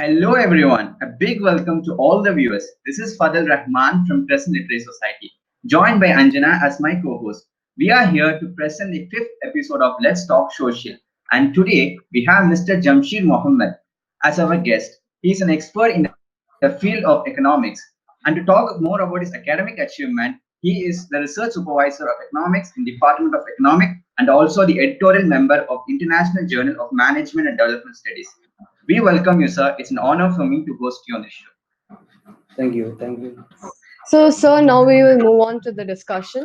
Hello everyone, a big welcome to all the viewers. This is Fadal Rahman from Crescent Literary Society, joined by Anjana as my co-host. We are here to present the fifth episode of Let's Talk Social, and today we have Mr. Jamsheer Muhammed as our guest. He is an expert in the field of economics, and to talk more about his academic achievement, he is the research supervisor of economics in Department of Economic and also the editorial member of International Journal of Management and Development Studies. We welcome you, sir. It's an honor for me to host you on this show. Thank you. Thank you. So, sir, now we will move on to the discussion.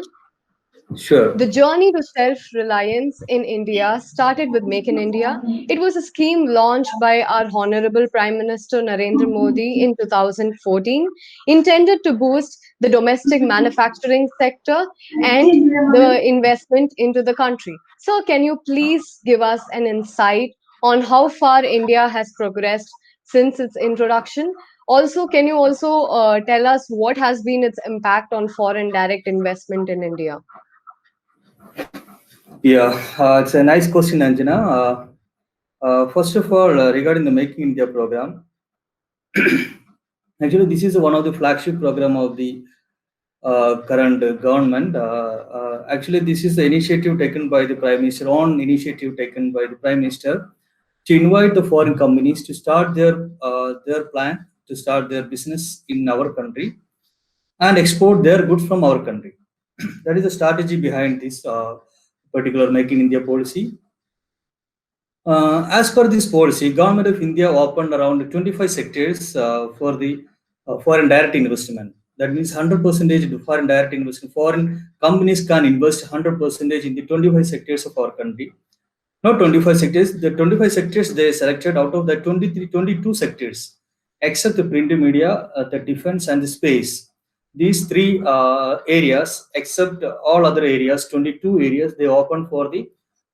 Sure. The journey to self reliance in India started with Make in India. It was a scheme launched by our Honorable Prime Minister Narendra Modi in 2014, intended to boost the domestic manufacturing sector and the investment into the country. So, can you please give us an insight on how far India has progressed since its introduction? Also, can you also tell us what has been its impact on foreign direct investment in India? Yeah, it's a nice question, Anjana. First of all, regarding the Making India program, actually, this is one of the flagship program of the current government. Actually, this is the initiative taken by the Prime Minister, on initiative taken by the Prime Minister to invite the foreign companies to start their plan to start their business in our country and export their goods from our country. That is the strategy behind this particular Make in India policy. As per this policy, Government of India opened around 25 sectors for the foreign direct investment. That means 100% to foreign direct investment. Foreign companies can invest 100% in the 25 sectors of our country. Not 25 sectors, the 25 sectors they selected out of the 22 sectors, except the print media, the defense and the space. These three areas, except all other areas, 22 areas, they open for the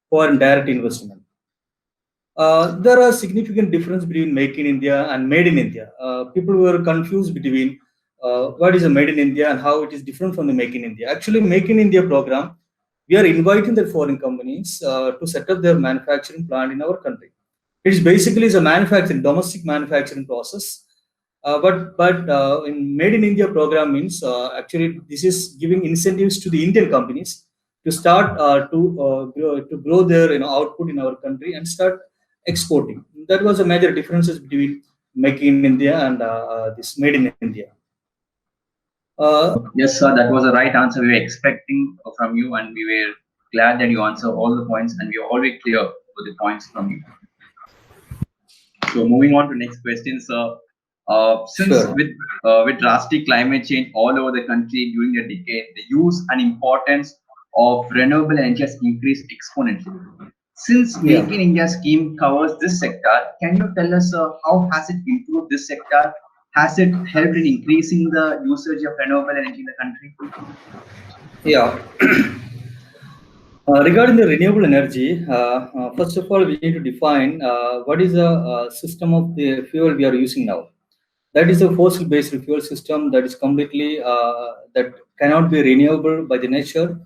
foreign direct investment. There are significant difference between Make in India and Made in India. People were confused between what is a Made in India and how it is different from the Make in India. Actually, Make in India program, we are inviting the foreign companies to set up their manufacturing plant in our country. It is basically is a manufacturing, domestic manufacturing process. But in Made in India program means actually this is giving incentives to the Indian companies to start to grow their output in our country and start exporting. That was a major differences between Make in India and this Made in India. Yes, sir, that was the right answer we were expecting from you, and we were glad that you answered all the points, and we are always clear with the points from you. So, moving on to next question, sir. Since Sure. with drastic climate change all over the country during the decade, the use and importance of renewable energy has increased exponentially. Since Yeah. Make in India scheme covers this sector, can you tell us how has it improved this sector? Has it helped in increasing the usage of renewable energy in the country? Yeah. Regarding the renewable energy, first of all, we need to define what is the system of the fuel we are using now. That is a fossil-based fuel system that is completely that cannot be renewable by the nature.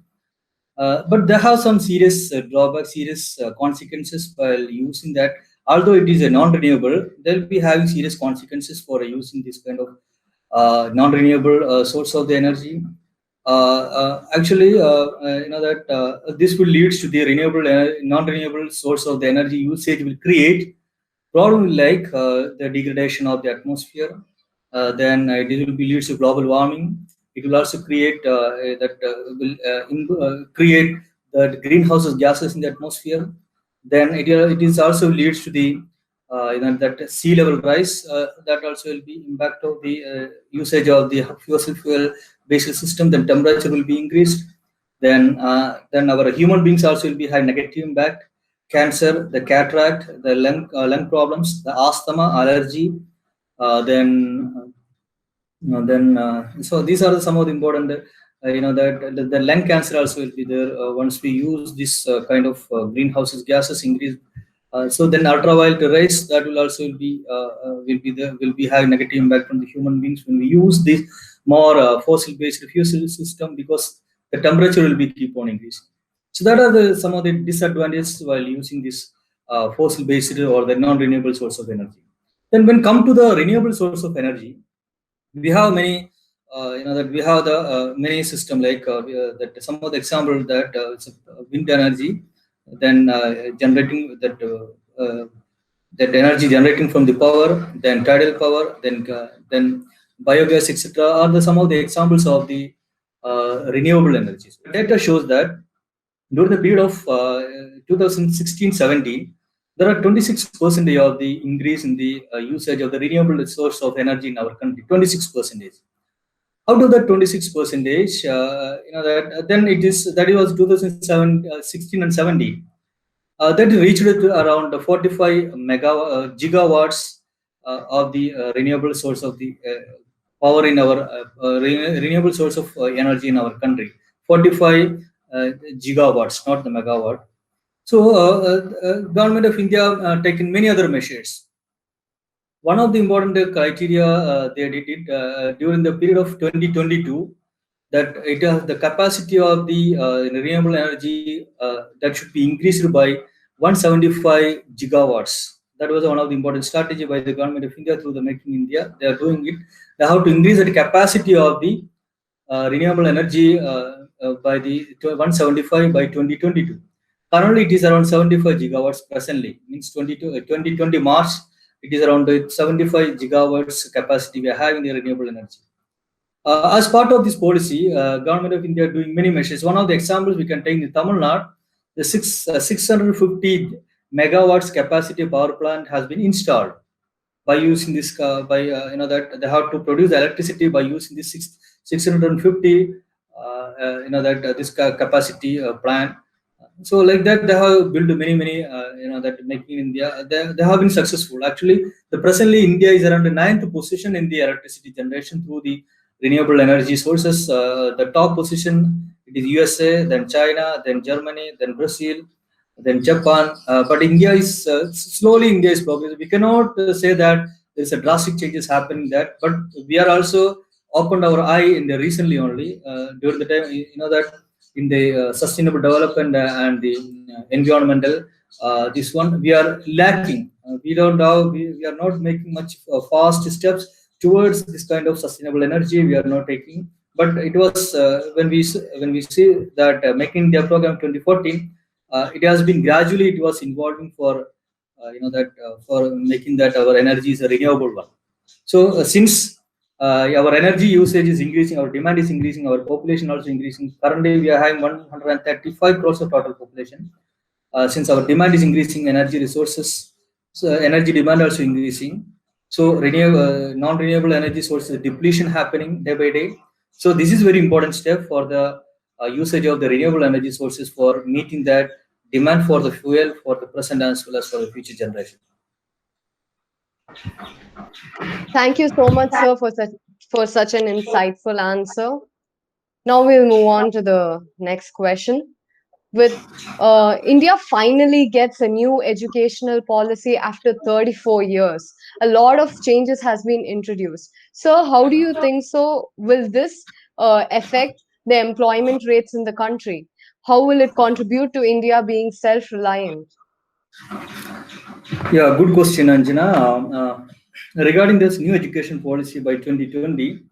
But they have some serious drawbacks, serious consequences while using that. Although it is a non-renewable, they'll be having serious consequences for using this kind of non-renewable source of the energy. Actually, that this will lead to the non-renewable source of the energy usage will create problem like the degradation of the atmosphere. Then it will be leads to global warming. It will also create create the greenhouse gases in the atmosphere. Then it is also leads to the that sea level rise. That also will be impact of the usage of the fossil fuel based system. Then temperature will be increased. Then our human beings also will be have negative impact. Cancer, the cataract, the lung problems, the asthma, allergy. So these are some of the important. That the lung cancer also will be there once we use this kind of greenhouse gases increase. So then ultraviolet rays that will also will be having negative impact on the human beings when we use this more fossil-based fuel system because the temperature will be keep on increasing. So that are some of the disadvantages while using this fossil-based or the non-renewable source of energy. Then when come to the renewable source of energy, we have many, that we have the many system like that. Some of the example that it's wind energy, then generating that energy generating from the power, then tidal power, then biogas, etc. Are the some of the examples of the renewable energies. Data shows that during the period of 2016-17, there are 26% of the increase in the usage of the renewable source of energy in our country. 26%. Out of that 26 percentage, that then it is that it was 2007, 16 and 17. That reached to around 45 gigawatts of the renewable source of the power in our renewable source of energy in our country. 45 gigawatts, not the megawatt. So, government of India taken many other measures. One of the important criteria they did it during the period of 2022, that it has the capacity of the renewable energy that should be increased by 175 gigawatts. That was one of the important strategy by the government of India through the Make in India. They are doing it. They have to increase the capacity of the renewable energy by the 175 by 2022. Currently, it is around 75 gigawatts presently. Means 2020 March, it is around 75 gigawatts capacity we are having the renewable energy. As part of this policy, government of India doing many measures. One of the examples we can take in Tamil Nadu, the 650 megawatts capacity power plant has been installed by using this that they have to produce electricity by using this 650 this capacity plant. So like that, they have built many that making India. They have been successful. Actually, the presently India is around the ninth position in the electricity generation through the renewable energy sources. The top position it is USA, then China, then Germany, then Brazil, then Japan. But India is slowly India is progressing. We cannot say that there's a drastic changes happening that, but we are also opened our eye in the recently only during the time that in the sustainable development and the environmental. This one we are lacking. We don't have. We are not making much fast steps towards this kind of sustainable energy. We are not taking. But it was when we see that Making India program 2014, it has been gradually it was involving for for making that our energy is a renewable one. So since our energy usage is increasing, our demand is increasing, our population also increasing. Currently, we are having 135 crores of total population. Since our demand is increasing, energy resources, so energy demand also increasing. So non-renewable energy sources depletion happening day by day. So this is very important step for the usage of the renewable energy sources for meeting that demand for the fuel for the present as well as for the future generation. Thank you so much, sir, for such an insightful answer. Now we'll move on to the next question. With India finally gets a new educational policy after 34 years. A lot of changes has been introduced. So how do you think so? Will this affect the employment rates in the country? How will it contribute to India being self-reliant? Yeah, good question, Anjana. Regarding this new education policy by 2020,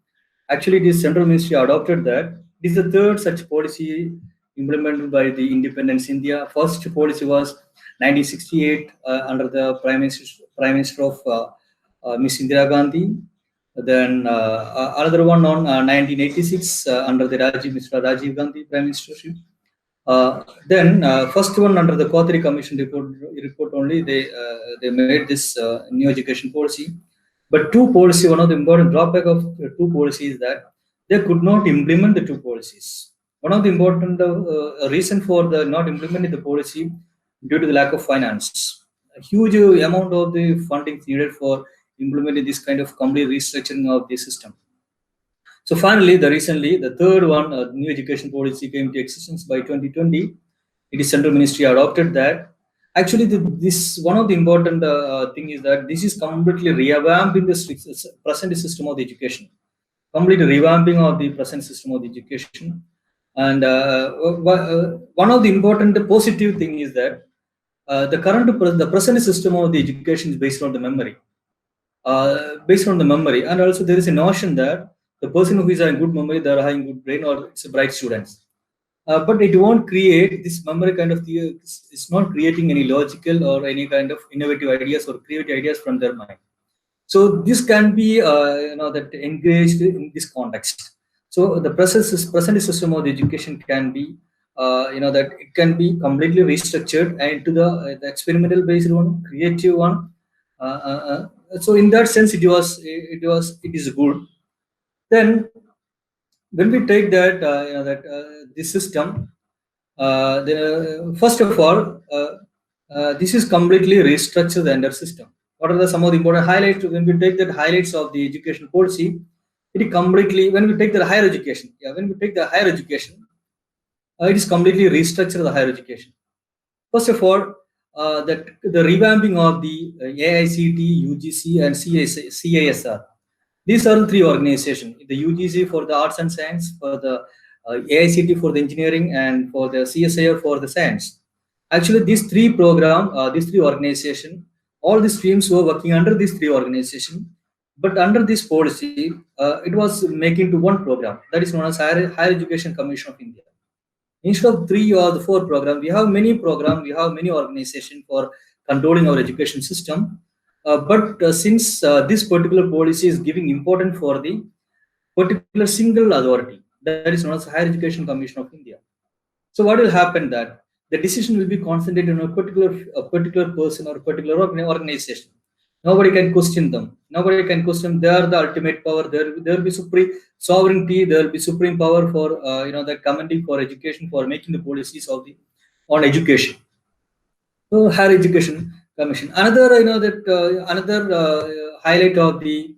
actually, the Central Ministry adopted that. This is the third such policy implemented by the Independence India. First policy was 1968 under the Prime Minister of Miss Indira Gandhi. Then another one on 1986 under the Mr. Rajiv Gandhi Prime Ministership. Then first one under the Kothari Commission report only they made this new education policy. But two policy, one of the important drawback of the two policies is that they could not implement the two policies. One of the important reason for the not implementing the policy due to the lack of finance. A huge amount of the funding needed for implementing this kind of complete restructuring of the system. So finally, the third one, new education policy came to existence by 2020. It is Central Ministry adopted that. Actually, this one of the important thing is that this is completely revamping the present system of the education, completely revamping of the present system of the education. And one of the important positive thing is that the present system of the education is based on the memory. based on the memory. And also there is a notion that the person who is having good memory, they are having good brain, or it's a bright students. But it won't create this memory kind of it's not creating any logical or any kind of innovative ideas or creative ideas from their mind. So this can be that engaged in this context. So the present system of the education can be that it can be completely restructured into the experimental based one, creative one. So in that sense, it is good. Then when we take that this system, first of all, this is completely restructured the entire system. What are some of the important highlights? When we take that highlights of the education policy, it completely, when we take the higher education, when we take the higher education, it is completely restructured the higher education. First of all, that the revamping of the AICT, UGC, and CISR. These are the three organizations: the UGC for the arts and science, for the AICT for the engineering, and for the CSIR for the science. Actually, these three organizations, all the streams were working under these three organizations. But under this policy, it was making to one program that is known as Higher Education Commission of India. Instead of three or the four programs, we have many programs, we have many organizations for controlling our education system. But since this particular policy is giving important for the particular single authority, that is known as Higher Education Commission of India. So what will happen that the decision will be concentrated on a particular person or a particular organization. Nobody can question them. Nobody can question. They are the ultimate power. There will be supreme sovereignty. There will be supreme power for the commenting for education, for making the policies of the on education. So Higher Education Commission. Another highlight of the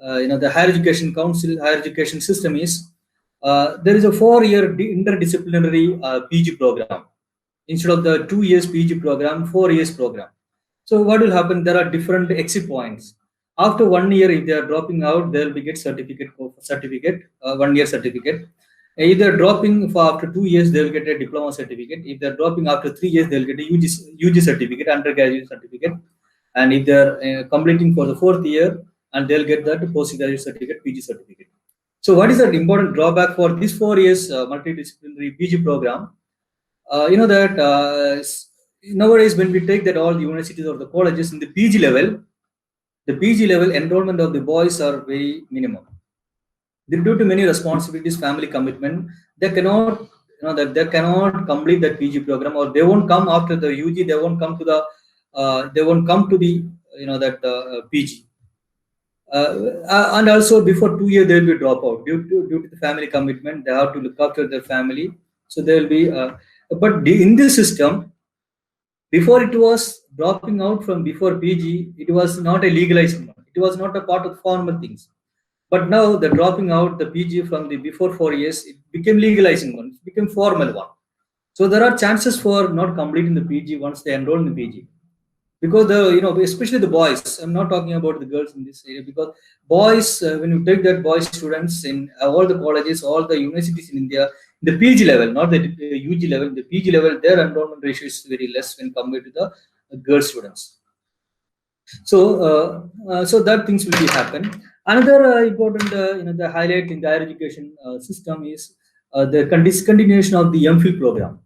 Higher Education Council, Higher Education system is there is a 4-year interdisciplinary PG program. Instead of the 2 years PG program, 4 years program. So what will happen? There are different exit points. After 1 year, if they are dropping out, they will be get certificate, 1 year certificate. If they are dropping for after 2 years, they will get a diploma certificate. If they are dropping after 3 years, they will get a UG certificate, undergraduate certificate. And if they are completing for the 4th year, and they'll get that postgraduate certificate, PG certificate. So what is the important drawback for this 4 years multidisciplinary PG program? Nowadays when we take that all the universities or the colleges in the PG level enrollment of the boys are very minimum. Due to many responsibilities, family commitment, they cannot they cannot complete that PG program, or they won't come after the UG. They won't come to the PG. And also before 2 years they will be drop out due to the family commitment. They have to look after their family, so they will be. But in this system, before it was dropping out from before PG, it was not a legalized one. It was not a part of formal things. But now the dropping out the PG from the before 4 years, it became legalizing one. It became formal one. So there are chances for not completing the PG once they enroll in the PG. Because especially the boys, I'm not talking about the girls in this area, because boys, when you take that boys students in all the colleges, all the universities in India, the PG level, not the UG level, the PG level, their enrollment ratio is very less when compared to the girl students. So, so that things will be happen. Another important, the highlight in the higher education system is the discontinuation of the MPhil program.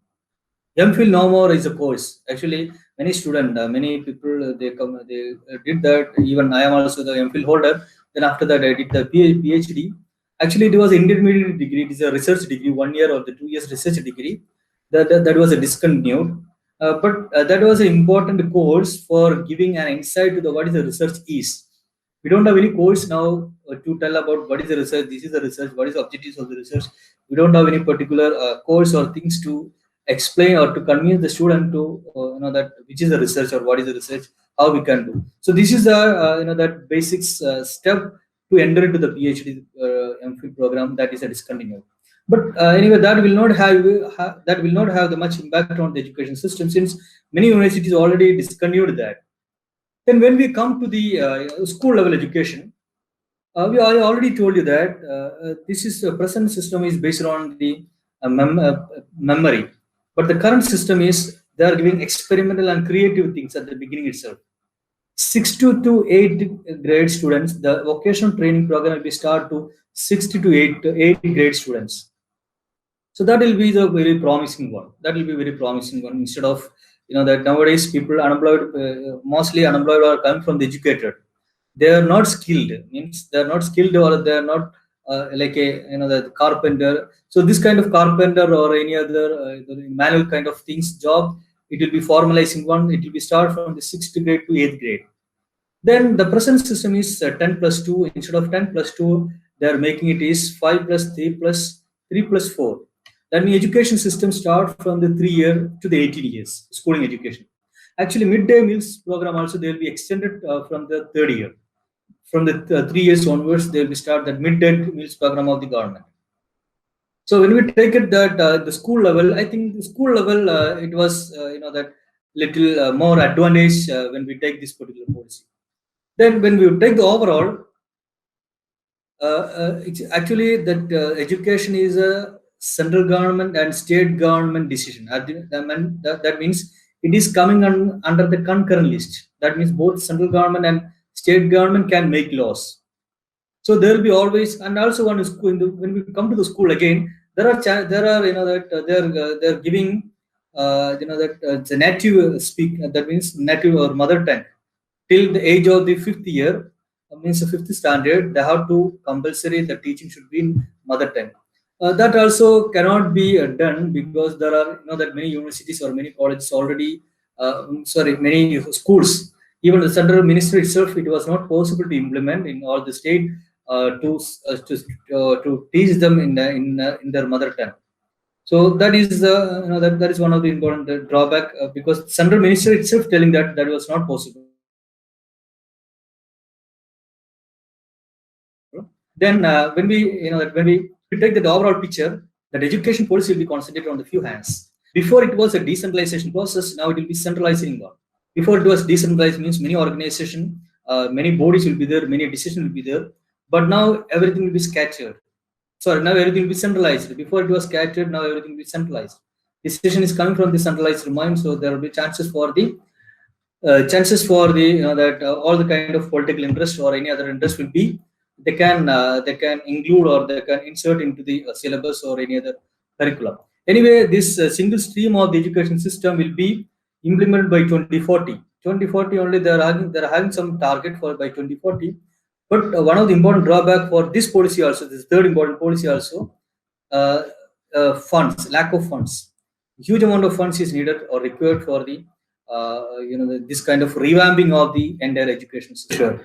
MPhil no more is a course. Actually, many students, many people, they did that. Even I am also the MPhil holder. Then after that, I did the PhD. Actually, it was intermediate degree. It is a research degree, 1 year or the 2 years research degree. That was a discontinued. But that was an important course for giving an insight to the what is the research is. We don't have any course now to tell about what is the research. This is the research. What is the objectives of the research? We don't have any particular course or things to explain or to convince the student to that which is the research or what is the research, how we can do. So this is the that basics step to enter into the PhD MPhil program, that is a discontinued. But anyway, that will not have the much impact on the education system, since many universities already discontinued that. Then when we come to the school level education, I already told you that this is present system is based on the memory, but the current system is they are giving experimental and creative things at the beginning itself. 6 to 8 grade students, the vocational training program will be start to 6 to 8 grade students. So that will be the very promising one. That will be very promising one. Instead of that nowadays people unemployed, mostly unemployed are coming from the educated. They are not skilled. Means they are not skilled, or they are not like a the carpenter. So this kind of carpenter or any other the manual kind of things job, it will be formalizing one. It will be start from the 6th grade to 8th grade. Then the present system is 10 plus 2. Instead of 10 plus 2, they are making it is 5 plus 3 plus 3 plus 4. That means education system start from the 3 year to the 18 years, schooling education. Actually, midday meals program also they will be extended from the third year. From the 3 years onwards, they will be start that midday meals program of the government. So when we take it that the school level, I think the school level it was that little more advantage when we take this particular policy. Then when we take the overall, it's actually that education is a central government and state government decision. That means it is coming under the concurrent list. That means both central government and state government can make laws. So there will be always, and also one is when we come to the school again, there are that they're giving the native speak. That means native or mother tongue till the age of the fifth year, means the fifth standard, they have to compulsory the teaching should be in mother tongue. That also cannot be done because there are that many universities or many colleges already, many schools. Even the central ministry itself, it was not possible to implement in all the state to teach them in their mother tongue. So that is that is one of the important drawback because central ministry itself telling that that was not possible. Then when we take the overall picture, that education policy will be concentrated on the few hands. Before it was a decentralization process, now it will be centralizing one. Before it was decentralized means many organization, many bodies will be there, many decisions will be there, but now everything will be scattered. Sorry, now everything will be centralized. Before it was scattered, now everything will be centralized. Decision is coming from the centralized mind, so there will be chances for the that all the kind of political interest or any other interest will be they can include or they can insert into the syllabus or any other curriculum. Anyway, this single stream of the education system will be implemented by 2040. 2040 only they are having some target for by 2040. But one of the important drawback for this policy also, this third important policy also, uh, funds, lack of funds. Huge amount of funds is needed or required for the this kind of revamping of the entire education system. Sure.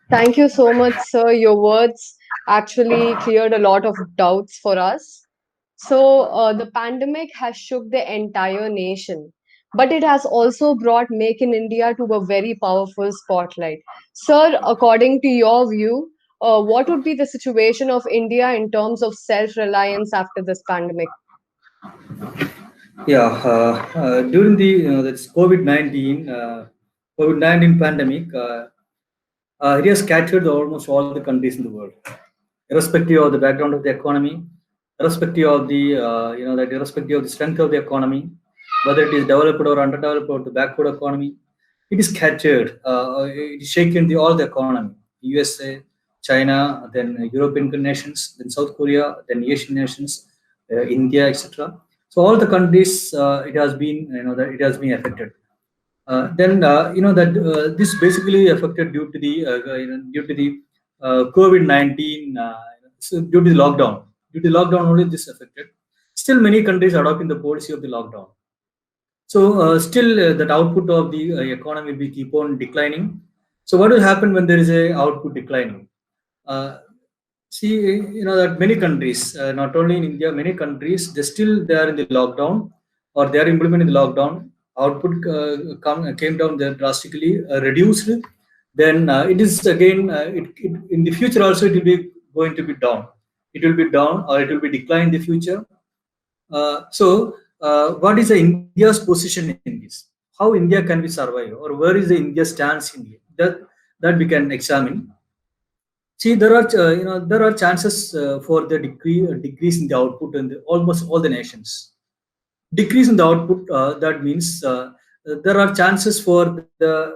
Thank you so much, sir. Your words actually cleared a lot of doubts for us. So, the pandemic has shook the entire nation, but it has also brought Make in India to a very powerful spotlight. Sir, according to your view, what would be the situation of India in terms of self-reliance after this pandemic? Yeah, during the that's COVID-19 pandemic, it has captured almost all the countries in the world, irrespective of the background of the economy, irrespective of the irrespective of the strength of the economy, whether it is developed or underdeveloped or the backward economy, it is captured. It is shaken all the economy. USA, China, then European nations, then South Korea, then Asian nations, India, etc. So all the countries, it has been that it has been affected. Then that this basically affected due to the COVID-19, so due to the lockdown. Due to lockdown only this affected. Still, many countries adopting the policy of the lockdown. So still that output of the economy will be keep on declining. So what will happen when there is a output declining? Uh, See, that many countries, not only in India, many countries, they are in the lockdown or they are implementing the lockdown. Output came down there drastically, reduced. Then it is again, in the future also it will be going to be down. It will be down or it will be decline in the future. What is the India's position in this? How India can be survive, or where is the India stands in it? That we can examine. See, there are chances for the decrease in the output in almost all the nations. Decrease in the output that means there are chances for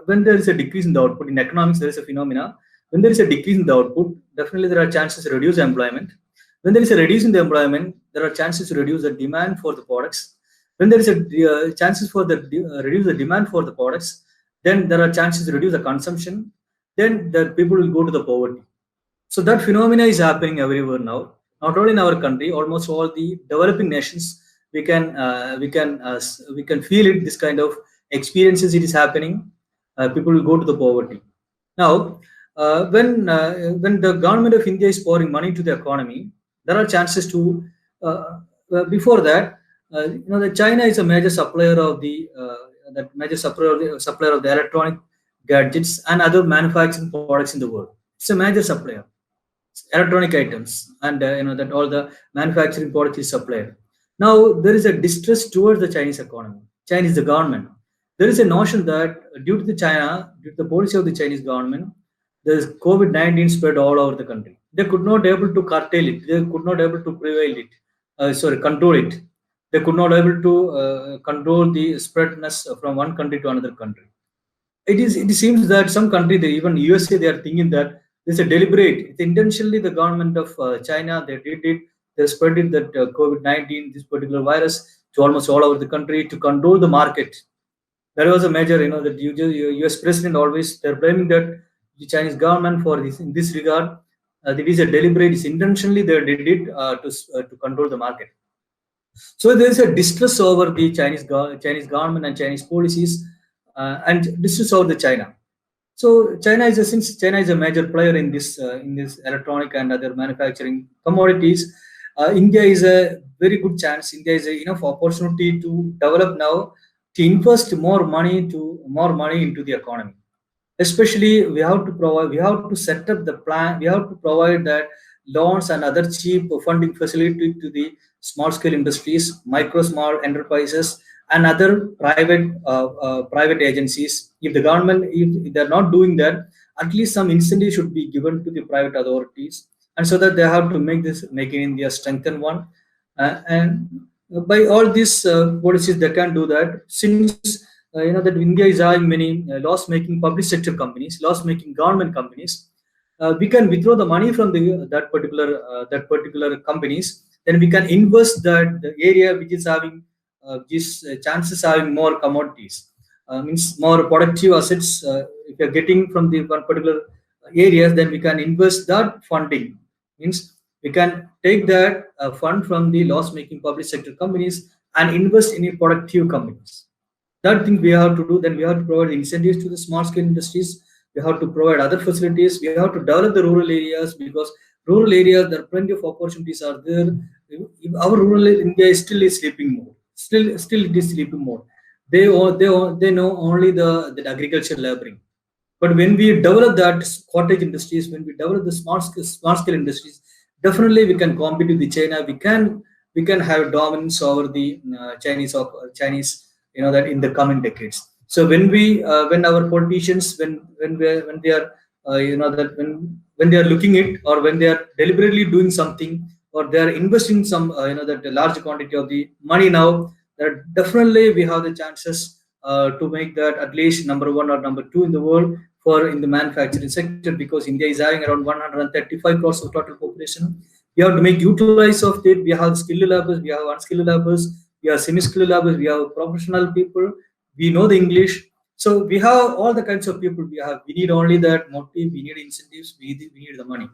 when there is a decrease in the output. In economics, there is a phenomena. When there is a decrease in the output, definitely there are chances to reduce employment. When there is a reduce in the employment, there are chances to reduce the demand for the products. When there is a chances for the reduce the demand for the products, then there are chances to reduce the consumption. Then the people will go to the poverty. So that phenomena is happening everywhere now. Not only in our country, almost all the developing nations, we can feel it. This kind of experiences it is happening. People will go to the poverty. Now, when the government of India is pouring money to the economy, there are chances to. Before that, the China is a major supplier of the supplier of the electronic gadgets and other manufacturing products in the world. It's a major supplier electronic items, and that all the manufacturing product is supplied. Now there is a distress towards the Chinese economy, Chinese the government. There is a notion that due to the policy of the Chinese government, the COVID-19 spread all over the country. They could not able to curtail it. They could not able to prevail it. Control it. They could not able to control the spreadness from one country to another country. It seems that some country, even USA, they are thinking that this is a deliberate. It's intentionally the government of China, they did it. They spread it that COVID-19, this particular virus, to almost all over the country to control the market. There was a major, that US president always they're blaming that the Chinese government for this in this regard. It is a deliberate. It's intentionally they did it to control the market. So there is a distress over the Chinese government and Chinese policies, and distress over the China. So since China is a major player in this electronic and other manufacturing commodities, India is a very good chance. India is enough opportunity to develop now, to invest more money into the economy. Especially we have to set up the plan. We have to provide that loans and other cheap funding facility to the small scale industries, micro small enterprises, and other private agencies. If the government, if they're not doing that, at least some incentive should be given to the private authorities, and so that they have to make in India strengthen one. And by all these policies, they can do that. Since that India is having many loss-making public sector companies, loss-making government companies, we can withdraw the money from that particular companies. Then we can invest that the area which is having these chances having more commodities, means more productive assets. If you are getting from the one particular areas, then we can invest that funding. Means we can take that fund from the loss-making public sector companies and invest in productive companies. That thing we have to do. Then we have to provide incentives to the small scale industries. We have to provide other facilities. We have to develop the rural areas, because rural areas there are plenty of opportunities are there. Our rural India is still a sleeping mode. Still it is sleeping mode. They know only the agriculture laboring. But when we develop that cottage industries, when we develop the small scale industries, definitely we can compete with the China. We can have dominance over the Chinese, that in the coming decades. So when our politicians, when they are, that when they are looking it, or when they are deliberately doing something, or they are investing some, that a large quantity of the money now, that definitely we have the chances to make that at least number one or number two in the world for in the manufacturing sector, because India is having around 135 crores of total population. We have to make utilize of it. We have skilled laborers, we have unskilled laborers, we have semi-skilled laborers, we have professional people, we know the English. So we have all the kinds of people we have. We need only that motive, we need incentives, we need the money.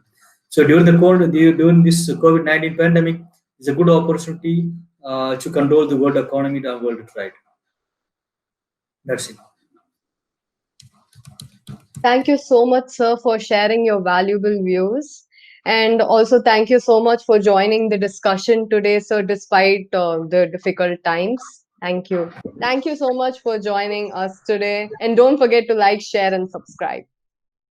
So during this COVID-19 pandemic, is a good opportunity to control the world economy and world trade. That's it. Thank you so much, sir, for sharing your valuable views. And also, thank you so much for joining the discussion today, sir, despite the difficult times. Thank you. Thank you so much for joining us today. And don't forget to like, share, and subscribe.